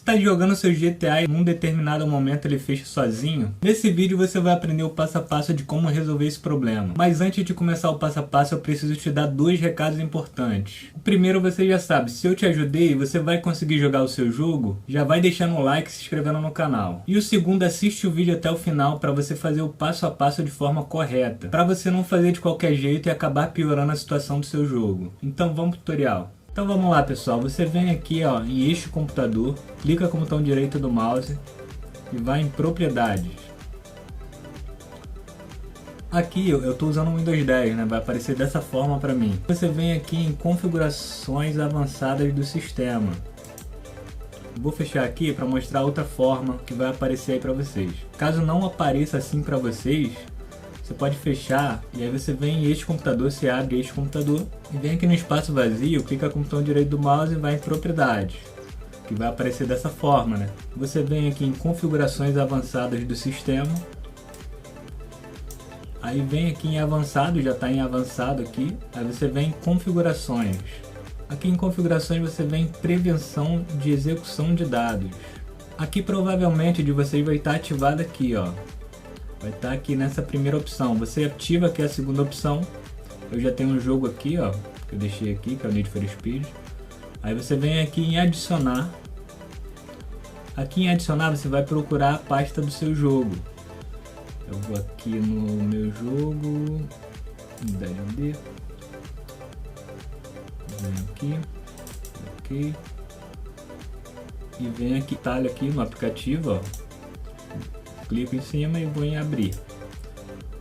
está jogando seu GTA e num determinado momento ele fecha sozinho, nesse vídeo você vai aprender o passo a passo de como resolver esse problema. Mas antes de começar o passo a passo, eu preciso te dar dois recados importantes. O primeiro você já sabe, se eu te ajudei, você vai conseguir jogar o seu jogo, já vai deixando um like e se inscrevendo no canal. E o segundo, assiste o vídeo até o final para você fazer o passo a passo de forma correta, para você não fazer de qualquer jeito e acabar piorando a situação do seu jogo. Então vamos pro tutorial. Então vamos lá pessoal, você vem aqui ó, em este computador, clica com o botão direito do mouse e vai em propriedades. Aqui eu estou usando o Windows 10, né? Vai aparecer dessa forma para mim. Você vem aqui em configurações avançadas do sistema. Vou fechar aqui para mostrar outra forma que vai aparecer aí para vocês. Caso não apareça assim para vocês, você pode fechar e aí você vem em este computador, você abre este computador e vem aqui no espaço vazio, clica com o botão direito do mouse e vai em propriedades, que vai aparecer dessa forma, né? Você vem aqui em configurações avançadas do sistema, aí vem aqui em avançado, já está em avançado aqui, aí você vem em configurações. Aqui em configurações você vem em prevenção de execução de dados. Aqui provavelmente de vocês vai estar ativado aqui, ó. Vai estar aqui nessa primeira opção. Você ativa aqui a segunda opção. Eu já tenho um jogo aqui, ó, que eu deixei aqui, que é o Need for Speed. Aí você vem aqui em adicionar. Aqui em adicionar você vai procurar a pasta do seu jogo. Eu vou aqui no meu jogo, DLD. Vem aqui, ok. E vem aqui, talho aqui no aplicativo, ó. Clico em cima e vou em abrir.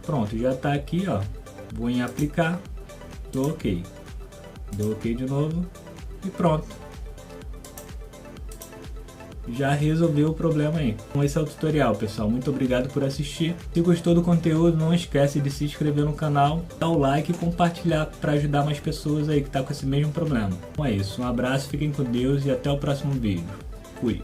Pronto, já está aqui, ó. Vou em aplicar, dou ok. Dou ok de novo e pronto. Já resolveu o problema aí. Então esse é o tutorial, pessoal. Muito obrigado por assistir. Se gostou do conteúdo, não esquece de se inscrever no canal, dar o like e compartilhar para ajudar mais pessoas aí que tá com esse mesmo problema. Então é isso. Um abraço, fiquem com Deus e até o próximo vídeo. Fui.